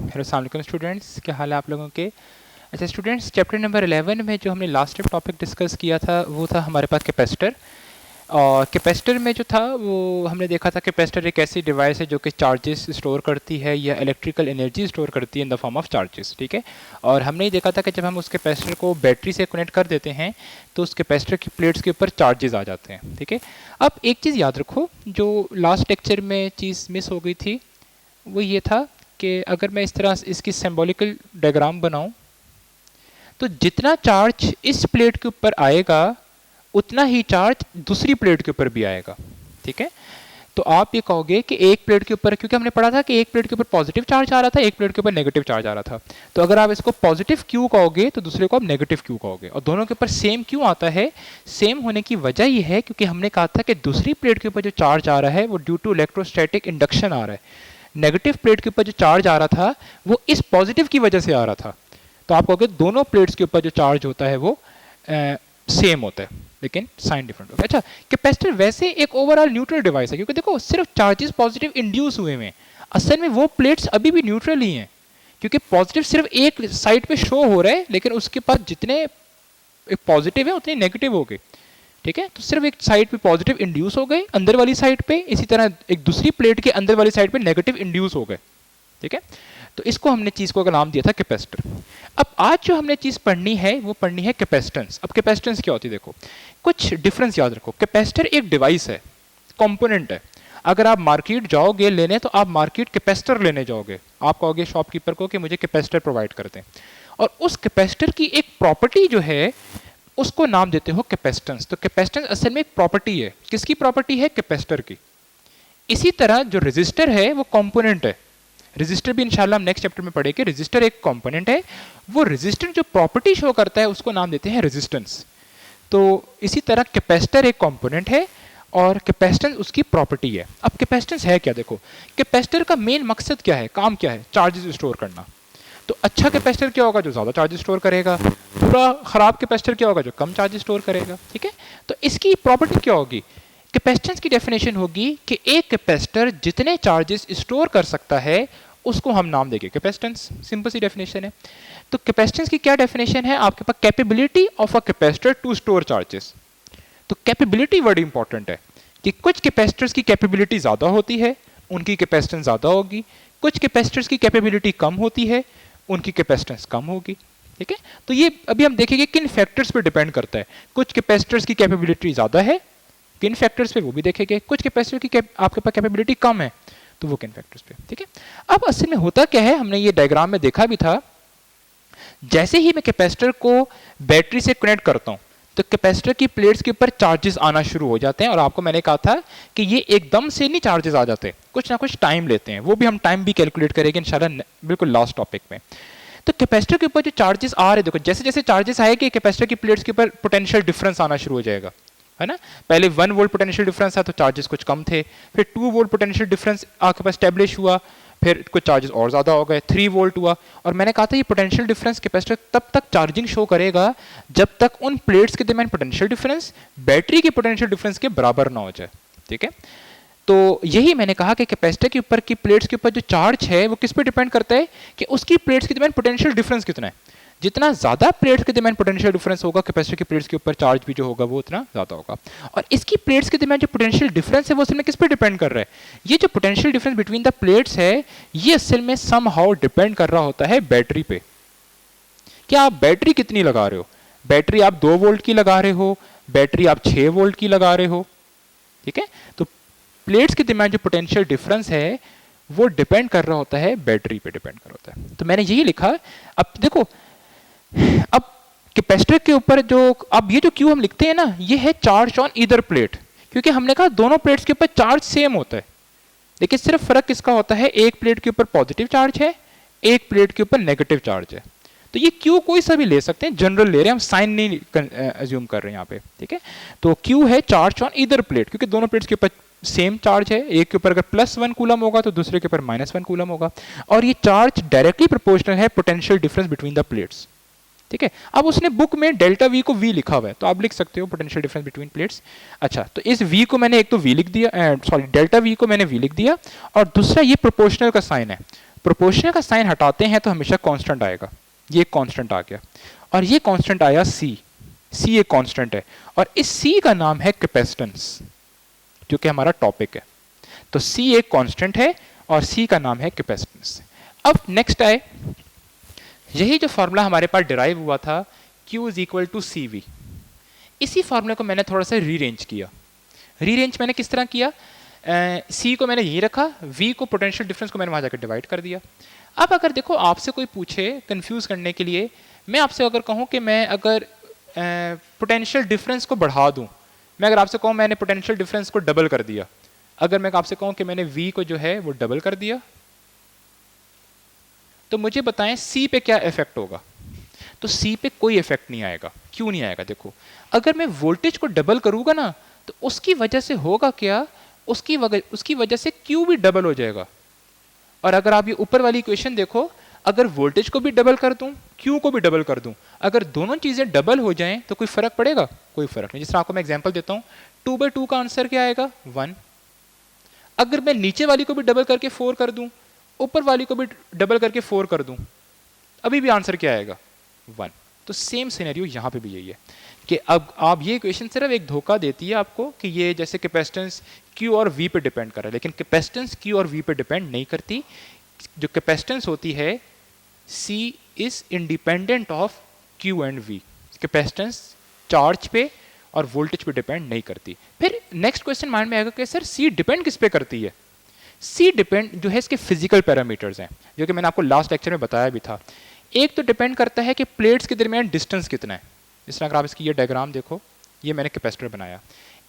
Hello अस्सलाम वालेकुम students, क्या हाल है आप लोगों के। अच्छा स्टूडेंट्स, चैप्टर नंबर 11 में जो हमने लास्ट टाइम टॉपिक डिस्कस किया था वो था हमारे पास कैपेसिटर। और कैपेसिटर में जो था वो हमने देखा था कैपेसिटर एक ऐसी डिवाइस है जो कि चार्जेस स्टोर करती है या इलेक्ट्रिकल एनर्जी स्टोर करती है in the form of charges, ठीक है। और हमने ये देखा था कि जब हम उस कैपेसिटर को बैटरी से कनेक्ट कर देते हैं तो उस कैपेसिटर की प्लेट्स के ऊपर चार्जेस आ जाते हैं, ठीक है। अब एक चीज़ याद रखो, जो लास्ट लेक्चर में चीज़ मिस हो गई थी वो ये था कि अगर मैं इस तरह इसकी सिंबॉलिकल डायग्राम बनाऊं तो जितना चार्ज इस प्लेट के ऊपर आएगा उतना ही चार्ज दूसरी प्लेट के ऊपर भी आएगा, ठीक है। तो आप ये कहोगे कि एक प्लेट के ऊपर, क्योंकि हमने पढ़ा था कि एक प्लेट के ऊपर पॉजिटिव चार्ज आ रहा था, एक प्लेट के ऊपर नेगेटिव चार्ज आ रहा था। तो अगर आप इसको पॉजिटिव क्यू कहोगे तो दूसरे को आप नेगेटिव क्यू कहोगे, और दोनों के ऊपर सेम क्यों आता है? सेम होने की वजह यह है क्योंकि हमने कहा था कि दूसरी प्लेट के ऊपर जो चार्ज आ रहा है वो ड्यू टू इलेक्ट्रोस्टैटिक इंडक्शन आ रहा है। नेगेटिव प्लेट के ऊपर जो चार्ज आ रहा था वो इस पॉजिटिव की वजह से आ रहा था। तो आप कहोगे दोनों प्लेट्स के ऊपर जो चार्ज होता है वो सेम होता है, लेकिन साइन डिफरेंट होगा। अच्छा, कैपेसिटर वैसे एक ओवरऑल न्यूट्रल डिवाइस है, क्योंकि देखो सिर्फ चार्जेस पॉजिटिव इंड्यूस हुए हैं, असल में वो प्लेट्स अभी भी न्यूट्रल ही हैं, क्योंकि पॉजिटिव सिर्फ एक साइड पे शो हो रहा है, लेकिन उसके पास जितने पॉजिटिव है उतने नेगेटिव हो गए, ठीक है। तो सिर्फ एक साइड पे पॉजिटिव इंड्यूस हो गए अंदर वाली साइड पे, इसी तरह एक दूसरी प्लेट के अंदर वाली साइड पे नेगेटिव इंड्यूस हो गए, ठीक है। तो इसको हमने चीज को नाम दिया था कैपेसिटर। अब आज जो हमने चीज पढ़नी है वो पढ़नी है कैपेसिटेंस। अब कैपेसिटेंस क्या होती है, देखो कुछ डिफरेंस याद रखो। कैपेसिटर एक डिवाइस है, कंपोनेंट है। अगर आप मार्केट जाओगे लेने तो आप मार्केट कैपेसिटर लेने जाओगे, आप कहोगे शॉपकीपर को कि मुझे कैपेसिटर प्रोवाइड कर दें, और उस कैपेसिटर की एक प्रॉपर्टी जो है उसको नाम देते हो कैपेसिटेंस। तो कैपेसिटेंस असल में एक प्रॉपर्टी है, किसकी प्रॉपर्टी है? कैपेसिटर की। इसी तरह जो रेजिस्टर है वो कंपोनेंट है, रेजिस्टर भी इंशाल्लाह हम नेक्स्ट चैप्टर में पढ़ेंगे। रेजिस्टर एक कंपोनेंट है, वो रेजिस्टर जो प्रॉपर्टी शो करता है उसको नाम देते हैं रेजिस्टेंस। तो इसी तरह कैपेसिटर एक कंपोनेंट है और कैपेसिटेंस उसकी प्रॉपर्टी है। अब कैपेसिटेंस है क्या? देखो कैपेसिटर का मेन मकसद क्या है, काम क्या है? चार्जेस स्टोर करना। तो अच्छा कैपेसिटर क्या होगा? जो ज्यादा चार्जेस स्टोर करेगा। पूरा खराब कैपेसिटर क्या होगा? जो कम चार्जेस स्टोर करेगा, ठीक है। तो इसकी प्रॉपर्टी क्या होगी? कैपेसिटेंस की डेफिनेशन होगी कि एक कैपेसिटर जितने चार्जेस स्टोर कर सकता है उसको हम नाम देंगे कैपेसिटेंस। सिंपल सी डेफिनेशन है। तो कैपेसिटेंस की क्या डेफिनेशन है? आपके पास capability of a capacitor to store charges. तो कैपेबिलिटी वर्ड इंपॉर्टेंट है कि कुछ कैपेसिटर्स की कैपेबिलिटी ज्यादा होती है, उनकी कैपेसिटेंस ज्यादा होगी। कुछ कैपेसिटर्स की कैपेबिलिटी कम होती है, उनकी कैपेसिटेंस कम होगी, ठीक है। तो ये अभी हम देखेंगे किन फैक्टर्स पे डिपेंड करता है। कुछ कैपेसिटर्स की कैपेबिलिटी ज्यादा है, किन फैक्टर्स पे वो भी देखेंगे। कुछ कैपेसिटर की आपके पास कैपेबिलिटी कम है, तो वो किन फैक्टर्स पे, ठीक है। अब असल में होता क्या है, हमने ये डायग्राम में देखा भी था, जैसे ही मैं कैपेसिटर को बैटरी से कनेक्ट करता हूं तो कैपेसिटर की प्लेट्स के ऊपर चार्जेस आना शुरू हो जाते हैं। और आपको मैंने कहा था कि ये एकदम से नहीं चार्जेस आ जाते, कुछ ना कुछ टाइम लेते हैं, वो भी हम टाइम भी कैलकुलेट करेंगे इंशाल्लाह बिल्कुल लास्ट टॉपिक में। तो कैपेसिटर के ऊपर जो चार्जेस आ रहे, देखो जैसे जैसे चार्जेस आएंगे कैपेसिटर की प्लेट्स के ऊपर पोटेंशियल डिफरेंस आना शुरू हो जाएगा, है ना। पहले 1 वोल्ट पोटेंशियल डिफरेंस था तो चार्जेस कुछ कम थे, फिर 2 वोल्ट पोटेंशियल डिफरेंस आपके पास स्टैब्लिश हुआ, फिर कुछ चार्जेस और ज्यादा हो गए, 3 वोल्ट हुआ। और मैंने कहा था ये पोटेंशियल डिफरेंस कैपेसिटर तब तक चार्जिंग शो करेगा जब तक उन प्लेट्स के दरमियान पोटेंशियल डिफरेंस बैटरी के पोटेंशियल डिफरेंस के बराबर ना हो जाए, ठीक है। तो यही मैंने कहा कि कैपेसिटर के ऊपर की प्लेट्स के ऊपर जो चार्ज है वो किस पे डिपेंड करता है कि उसकी प्लेट्स के दरमियान पोटेंशियल डिफरेंस कितना है। जितना ज्यादा प्लेट्स के दरमियान पोटेंशियल डिफरेंस होगा कैपेसिटर की प्लेट्स के ऊपर चार्ज भी जो होगा वो उतना ज्यादा होगा। और इसकी प्लेट्स के दरमियान जो पोटेंशियल डिफरेंस है वो असल में किस पे डिपेंड कर रहा है? ये जो potential difference between the plates है ये असल में समहाउ डिपेंड कर रहा होता है बैटरी पे। क्या आप बैटरी कितनी लगा रहे हो? बैटरी आप 2 वोल्ट की लगा रहे हो, बैटरी आप 6 वोल्ट की लगा रहे हो, ठीक है। तो प्लेट्स के दरमियान जो पोटेंशियल डिफरेंस है वो डिपेंड कर रहा होता है बैटरी पे डिपेंड कर रहा होता है। तो मैंने यही लिखा। अब देखो अब कैपेसिटर के ऊपर जो अब ये जो क्यू हम लिखते हैं ना ये है चार्ज ऑन ईदर प्लेट, क्योंकि हमने कहा दोनों प्लेट्स के ऊपर चार्ज सेम होता है, लेकिन सिर्फ फर्क किसका होता है? एक प्लेट के ऊपर पॉजिटिव चार्ज है, एक प्लेट के ऊपर नेगेटिव चार्ज है। तो ये क्यू कोई सा भी ले सकते हैं, जनरल ले रहे हैं हम, साइन नहीं अज्यूम कर रहे हैं यहाँ पे, ठीक है। तो क्यू है चार्ज ऑन ईदर प्लेट, क्योंकि दोनों प्लेट्स के ऊपर सेम चार्ज है। एक के ऊपर अगर +1 कूलम होगा तो दूसरे के ऊपर -1 कूलम होगा, और ये चार्ज डायरेक्टली प्रोपोर्शनल है potential difference between the plates, ठीक है। अब उसने बुक में डेल्टा वी को वी लिखा हुआ है तो आप लिख सकते हो पोटेंशियल डिफरेंस बिटवीन प्लेट्स। अच्छा, तो इस वी को मैंने एक तो वी लिख दिया, सॉरी डेल्टा वी को मैंने वी लिख दिया, और दूसरा ये प्रोपोर्शनल का साइन है, प्रोपोर्शनल का साइन हटाते हैं तो हमेशा कांस्टेंट आएगा, ये कांस्टेंट आ गया, और ये कांस्टेंट आया सी, सी एक कांस्टेंट है, और इस सी का नाम है कैपेसिटेंस, जो कि हमारा टॉपिक है। तो सी एक कांस्टेंट है और सी का नाम है कैपेसिटेंस। अब नेक्स्ट आए, यही जो फॉर्मूला हमारे पास डिराइव हुआ था Q is equal to C V, इसी फॉर्मूले को मैंने थोड़ा सा रीरेंज किया। रीरेंज मैंने किस तरह किया, सी को मैंने यही रखा, वी को पोटेंशियल डिफरेंस को मैंने वहां जाकर डिवाइड कर दिया। अब अगर देखो आपसे कोई पूछे कंफ्यूज करने के लिए, मैं आपसे अगर कहूँ कि मैं अगर पोटेंशियल डिफरेंस को बढ़ा दूं, मैं अगर आपसे कहूँ मैंने पोटेंशियल डिफरेंस को डबल कर दिया, अगर मैं आपसे कहूँ कि मैंने वी को जो है वो डबल कर दिया, तो मुझे बताएं सी पे क्या इफेक्ट होगा। तो सी पे कोई इफेक्ट नहीं आएगा। क्यों नहीं आएगा, देखो अगर मैं वोल्टेज को डबल करूंगा ना तो उसकी वजह से होगा क्या, उसकी वजह से क्यू भी डबल हो जाएगा। और अगर आप ये ऊपर वाली इक्वेशन देखो, अगर वोल्टेज को भी डबल कर दूं, क्यू को भी डबल कर दूं, अगर दोनों चीजें डबल हो जाएं तो कोई फर्क पड़ेगा, कोई फर्क नहीं। जिस तरह आपको मैं एग्जांपल देता हूं, 2/2 का आंसर क्या आएगा 1। अगर मैं नीचे वाली को भी डबल करके 4 कर दूं, ऊपर वाली को भी डबल करके 4 कर दूं, अभी भी आंसर क्या आएगा 1। तो सेम सिनेरियो यहां पे भी यही है कि अब आप ये इक्वेशन सिर्फ एक धोखा देती है आपको कि ये जैसे कैपेसिटेंस Q और V पे डिपेंड कर रहा है, लेकिन कैपेसिटेंस Q और V पे डिपेंड नहीं करती। जो कैपेसिटेंस होती है C is independent of Q and V। Capacitance charge पे और वोल्टेज पे डिपेंड नहीं करती। फिर नेक्स्ट क्वेश्चन माइंड में आएगा कि सर C डिपेंड किस पे करती है। C डिपेंड जो है इसके फिजिकल पैरामीटर्स हैं, जो कि मैंने आपको लास्ट लेक्चर में बताया भी था। एक तो डिपेंड करता है कि प्लेट्स के दरमियान डिस्टेंस कितना है। जिस तरह अगर आप इसकी ये डायग्राम देखो, ये मैंने कैपेसिटर बनाया।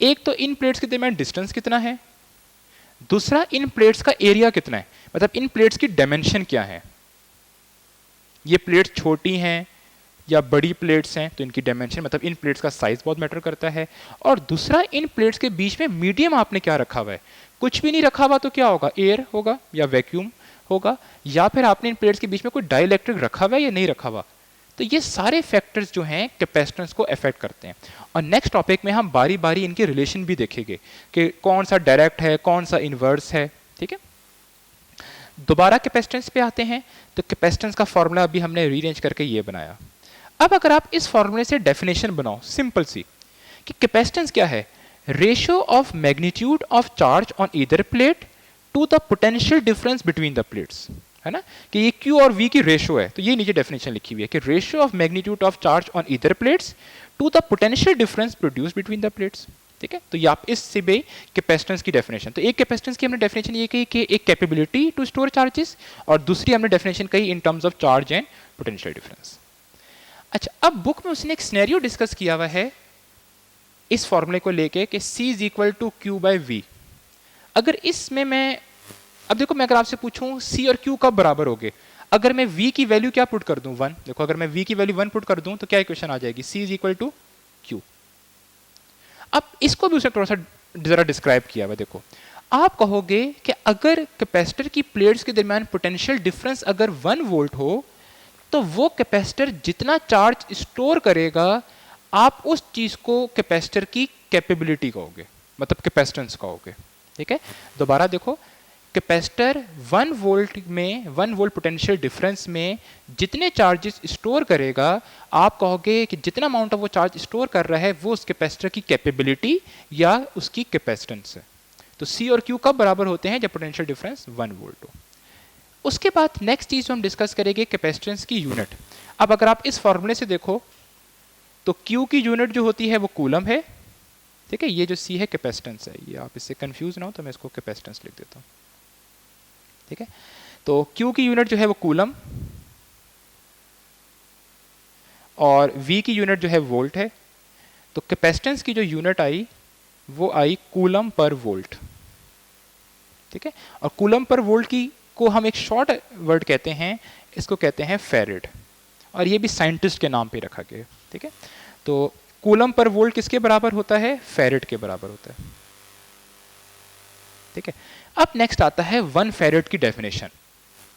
एक तो इन प्लेट्स के दरमियान डिस्टेंस कितना है, दूसरा इन प्लेट्स का एरिया कितना है, मतलब इन प्लेट्स की डायमेंशन क्या है। ये प्लेट्स छोटी हैं या बड़ी प्लेट्स हैं तो इनकी डायमेंशन, मतलब इन प्लेट्स का साइज बहुत मैटर करता है। और दूसरा, इन प्लेट्स के बीच में मीडियम आपने क्या रखा हुआ है। कुछ भी नहीं रखा हुआ तो क्या होगा, एयर होगा या वैक्यूम होगा, या फिर आपने इन प्लेट्स के बीच में कोई डाइलेक्ट्रिक रखा हुआ है या नहीं रखा हुआ। तो ये सारे फैक्टर्स जो हैं कैपेसिटेंस को अफेक्ट करते हैं। और नेक्स्ट टॉपिक में हम बारी बारी इनके रिलेशन भी देखेंगे कि कौन सा डायरेक्ट है, कौन सा इनवर्स है। ठीक है, दोबारा कैपेसिटेंस पे आते हैं। तो कैपेसिटेंस का फॉर्मूला अभी हमने रीअरेंज करके ये बनाया। अब अगर आप इस फॉर्मूले से डेफिनेशन बनाओ सिंपल सी कि कैपेसिटेंस क्या है, ratio of magnitude of charge on either plate to the potential difference between the plates, है ना, कि ये Q और V की रेशियो है। तो ये नीचे डेफिनेशन लिखी हुई है कि ratio of magnitude of charge on either plates to the potential difference produce between the plates. ठीक है, तो ये आप इससे भी कैपेसिटेंस की डेफिनेशन, तो एक कैपेसिटेंस की हमने डेफिनेशन ये कही कि एक कैपेबिलिटी टू स्टोर चार्जेस, और दूसरी हमने डेफिनेशन कही in terms of charge and potential difference. अच्छा, अब बुक में उसने एक सिनेरियो डिस्कस किया हुआ है इस फॉर्मूले को लेके कि C is equal to Q by V। अगर इसमें मैं, अब देखो मैं अगर आपसे पूछूं C और Q कब बराबर हो गए, अगर मैं V की वैल्यू क्या पुट कर दूं 1, देखो अगर मैं V की वैल्यू 1 पुट कर दूं तो क्या इक्वेशन आ जाएगी, C is equal to Q। अब इसको भी उसने थोड़ा सा जरा डिस्क्राइब किया हुआ। देखो आप कहोगे कि अगर कैपेसिटर की प्लेट्स के दरमियान पोटेंशियल डिफरेंस अगर 1 वोल्ट हो तो वो कैपेसिटर जितना चार्ज स्टोर करेगा आप उस चीज को कैपेसिटर की कैपेबिलिटी कहोगे, मतलब कैपेसिटेंस कहोगे। ठीक है, दोबारा देखो, कैपेसिटर 1 वोल्ट में 1 वोल्ट पोटेंशियल डिफरेंस में जितने चार्जेस स्टोर करेगा आप कहोगे कि जितना अमाउंट ऑफ वो चार्ज स्टोर कर रहा है वो उस कैपेसिटर की कैपेबिलिटी या उसकी कैपेसिटेंस है। तो C और Q कब बराबर होते हैं, जब पोटेंशियल डिफरेंस 1 वोल्ट हो। उसके बाद नेक्स्ट चीज हम डिस्कस करेंगे कैपेसिटेंस की यूनिट। अब अगर आप इस फॉर्मूले से देखो तो Q की यूनिट जो होती है वो कूलम है। ठीक है, ये जो C है कैपेसिटेंस है, ये आप इससे कंफ्यूज ना हो तो मैं इसको कैपेसिटेंस लिख देता हूँ। ठीक है, तो Q की यूनिट जो है वो कूलम और V की यूनिट जो है वोल्ट है। तो कैपेसिटेंस की जो यूनिट आई वो आई कूलम पर वोल्ट। ठीक है, और कूलम पर वोल्ट की को हम एक शॉर्ट वर्ड कहते हैं, इसको कहते हैं फेरेड, और ये भी साइंटिस्ट के नाम पे रखा गया। ठीक है, तो कूलम पर वोल्ट किसके बराबर होता है, फेरेड के बराबर होता है। ठीक है, अब नेक्स्ट आता है 1 फेरेड की डेफिनेशन।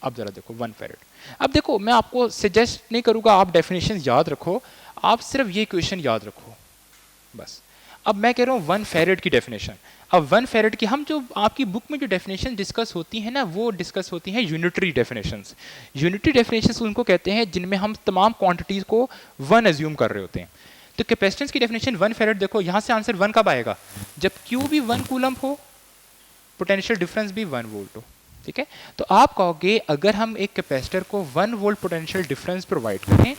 अब जरा देखो 1 फेरेड, अब देखो मैं आपको सजेस्ट नहीं करूंगा आप डेफिनेशन याद रखो, आप सिर्फ ये क्वेश्चन याद रखो बस। अब मैं कह रहा हूँ 1 फेरेड की डेफिनेशन। अब 1 फेरेड की हम जो आपकी बुक में जो डेफिनेशन डिस्कस होती है ना, वो डिस्कस होती हैं यूनिटरी डेफिनेशंस। यूनिटरी डेफिनेशंस उनको कहते हैं जिनमें हम तमाम क्वांटिटीज को 1 एज्यूम कर रहे होते हैं। तो कैपेसिटेंस की डेफिनेशन 1 फेरेड, देखो यहाँ से आंसर 1 कब आएगा, जब Q भी 1 कूलम हो, पोटेंशियल डिफरेंस भी 1 वोल्ट हो। ठीक है, तो आप कहोगे अगर हम एक कैपेसिटर को 1 वोल्ट पोटेंशियल डिफरेंस प्रोवाइड करें,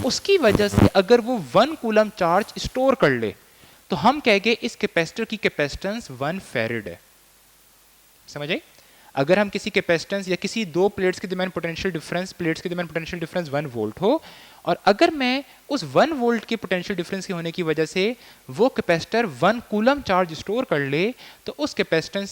उसकी वजह से अगर वो 1 कूलम चार्ज स्टोर कर ले, तो हम कहेंगे इस कैपेसिटर की कैपेसिटेंस 1 फेरेड है। समझ आई? अगर हम किसी कैपेसिटेंस या किसी दो प्लेट्स के दरमियान पोटेंशियल डिफरेंस, प्लेट्स के दरमियान पोटेंशियल डिफरेंस 1 वोल्ट हो, और अगर मैं उस 1 वोल्ट के पोटेंशियल डिफरेंस के होने की वजह से वो कैपेसिटर 1 कूलम चार्ज स्टोर कर ले, तो उस कैपेसिटर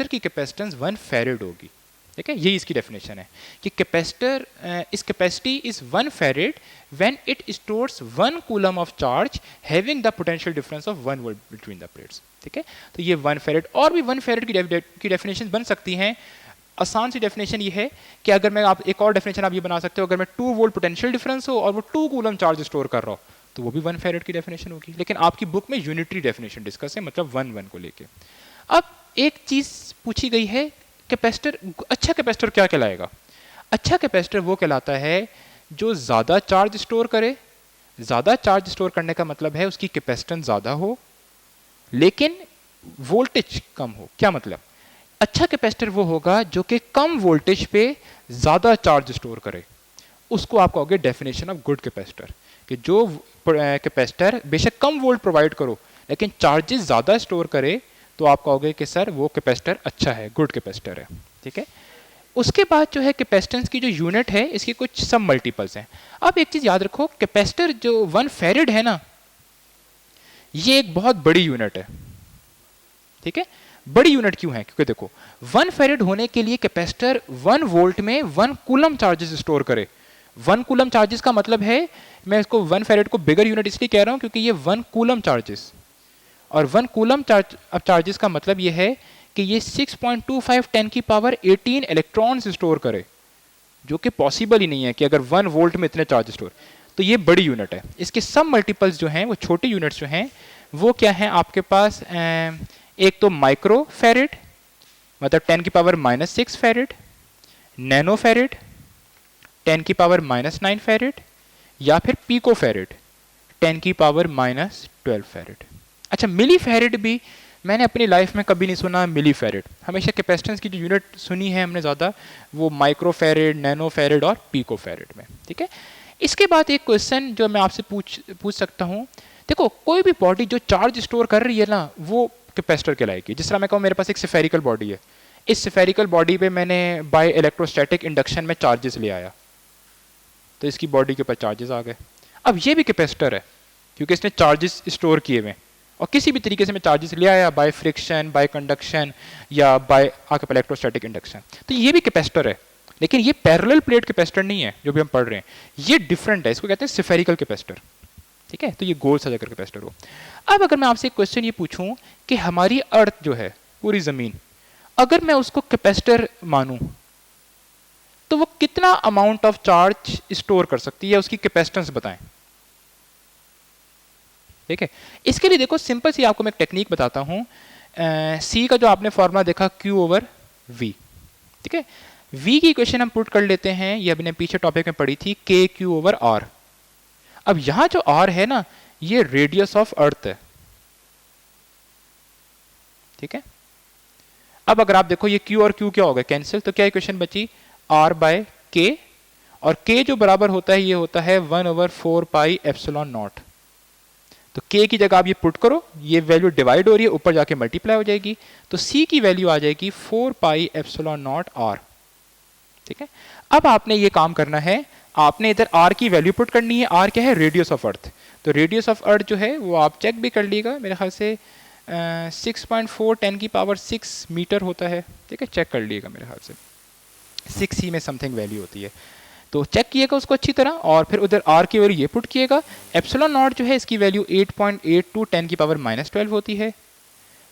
की कैपेसिटेंस 1 फेरेड होगी। ठीक है, यही इसकी डेफिनेशन है कि कैपेसिटर इस capacity is 1 फेरेड when it stores 1 coulomb of charge having the potential difference of 1 volt between the plates. ठीक है, तो ये 1 फेरेड, और भी 1 फेरेड की डेफिनेशन बन सकती हैं। आसान सी डेफिनेशन ये है कि अगर मैं, आप एक और डेफिनेशन आप ये बना सकते हो, अगर मैं 2 वोल्ट पोटेंशियल डिफरेंस हो और वो 2 कूलम चार्ज स्टोर कर रहा हो, तो वो भी 1 फेरेड की डेफिनेशन होगी। लेकिन आपकी बुक में यूनिटरी डेफिनेशन डिस्कस है, मतलब 1 को लेके। अब एक चीज पूछी गई है, कैपेसिटर, अच्छा कैपेसिटर क्या कहलाएगा? अच्छा कैपेसिटर वो कहलाता है जो ज्यादा चार्ज स्टोर करे। ज्यादा चार्ज स्टोर करने का मतलब है उसकी कैपेसिटेंस ज्यादा हो लेकिन वोल्टेज कम हो। क्या मतलब? अच्छा कैपेसिटर वो होगा जो कि कम वोल्टेज पे ज्यादा चार्ज स्टोर करे। उसको आप कहोगे डेफिनेशन ऑफ गुड कैपेसिटर, कि जो कैपेसिटर बेशक कम वोल्ट प्रोवाइड करो लेकिन चार्जेस ज्यादा स्टोर करे, तो आप कहोगे कि सर वो कैपेसिटर अच्छा है, गुड कैपेसिटर है। ठीक है, उसके बाद जो है कैपेसिटेंस की जो यूनिट है, इसकी कुछ सब मल्टीपल्स हैं। अब एक चीज याद रखो, कैपेसिटर जो 1 फेरेड है ना, ये एक बहुत बड़ी यूनिट है। ठीक है, बड़ी यूनिट क्यों है? क्योंकि देखो 1 फेरेड होने के लिए कैपेसिटर 1 वोल्ट में 1 कूलम चार्जेस स्टोर करे। 1 कूलम चार्जेस का मतलब है, मैं इसको 1 फेरेड को बिगर यूनिट इसलिए कह रहा हूं क्योंकि ये 1 कूलम चार्जेस, और 1 कूलम चार्जेस का मतलब ये है कि ये 6.25 10 की पावर 18 इलेक्ट्रॉन्स स्टोर करे, जो कि पॉसिबल ही नहीं है कि अगर 1 वोल्ट में इतने चार्ज स्टोर। तो ये बड़ी यूनिट है। इसके सब मल्टीपल्स जो हैं, वो छोटी यूनिट्स जो हैं, वो क्या हैं आपके पास? एक तो माइक्रो फेरेड, मतलब 10 की पावर -6 फेरेड, नैनो फेरेड 10 की पावर -9 फेरेड, या फिर पीको फेरेड 10 की पावर -12 फेरेड। अच्छा, मिली फेरेड भी मैंने अपनी लाइफ में कभी नहीं सुना। मिली फेरेड, हमेशा कैपेसिटेंस की जो यूनिट सुनी है हमने ज़्यादा, वो माइक्रो फेरेड, नैनो फेरेड और पीको फेरेड में। ठीक है, इसके बाद एक क्वेश्चन जो मैं आपसे पूछ सकता हूँ, देखो कोई भी बॉडी जो चार्ज स्टोर कर रही है ना, वो कैपेसिटर कहलाएगी। जिस तरह मैं कहूँ मेरे पास एक स्फेरिकल बॉडी है, इस स्फेरिकल बॉडी पे मैंने बाय इलेक्ट्रोस्टैटिक इंडक्शन में चार्जेस ले आया, तो इसकी बॉडी के ऊपर चार्जेस आ गए। अब ये भी कैपेसिटर है क्योंकि इसने चार्जेस स्टोर किए हुए, और किसी भी तरीके से मैं चार्जेस ले आया, बाय फ्रिक्शन, बाय कंडक्शन, या बाय इलेक्ट्रोस्टैटिक इंडक्शन, तो ये भी कैपेसिटर है। लेकिन ये पैरेलल प्लेट कैपेसिटर नहीं है जो भी हम पढ़ रहे हैं, ये डिफरेंट है, इसको कहते हैं स्फेरिकल कैपेसिटर। ठीक है, तो ये गोल सजा कर कैपेसिटर हो। अब अगर मैं आपसे एक क्वेश्चन ये पूछूं कि हमारी अर्थ जो है, पूरी जमीन, अगर मैं उसको कैपेसिटर मानूं, तो वो कितना अमाउंट ऑफ चार्ज स्टोर कर सकती है? उसकी कैपेसिटेंस बताएं। ठीक है, इसके लिए देखो सिंपल सी आपको मैं एक टेक्निक बताता हूं। सी का जो आपने फॉर्मूला देखा Q/V। ठीक है, V की इक्वेशन हम पुट कर लेते हैं, ये अभी ने पीछे टॉपिक में पढ़ी थी, KQ/R। अब यहां जो R है ना, ये रेडियस ऑफ अर्थ है। ठीक है, अब अगर आप देखो ये Q और Q क्या हो गए? कैंसिल, तो क्या इक्वेशन बची? R/K, और K जो बराबर होता है, ये होता है 1/4 पाई एप्सिलॉन नॉट। तो K की जगह आप ये पुट करो, ये वैल्यू डिवाइड हो रही है, ऊपर जाके मल्टीप्लाई हो जाएगी, तो C की वैल्यू आ जाएगी 4 पाई एप्सिलॉन नॉट R। ठीक है, अब आपने ये काम करना है, आपने इधर R की वैल्यू पुट करनी है। R क्या है? Radius of earth. तो रेडियस ऑफ अर्थ जो है वो आप चेक भी कर लीजिएगा, मेरे ख्याल से 6.4 10 की पावर 6 मीटर होता है। ठीक है, चेक कर लीजिएगा, मेरे ख्याल से 6 ही में समथिंग वैल्यू होती है, तो चेक किएगा उसको अच्छी तरह, और फिर उधर R की वैल्यू ये पुट किएगा। एप्सिलॉन नॉट जो है इसकी वैल्यू 8.82 10 की पावर -12 होती है।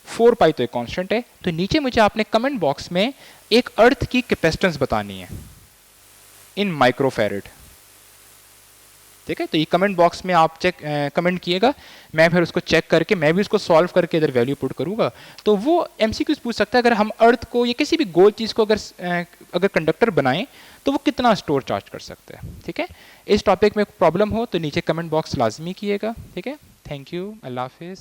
4 पाई तो एक कांस्टेंट है। तो नीचे मुझे आपने कमेंट बॉक्स में एक अर्थ की कैपेसिटेंस बतानी है इन माइक्रोफेरेड। ठीक है। तो ये कमेंट बॉक्स में आप कमेंट किएगा, मैं फिर उसको चेक करके मैं भी उसको सॉल्व करके इधर वैल्यू पुट करूँगा। तो वो एमसीक्यूज पूछ सकता है, अगर हम अर्थ को या किसी भी गोल चीज़ को अगर कंडक्टर बनाएं तो वो कितना स्टोर चार्ज कर सकते हैं। ठीक है, इस टॉपिक में प्रॉब्लम हो तो नीचे कमेंट बॉक्स लाजमी किएगा। ठीक है, थैंक यू, अल्लाह हाफिज़।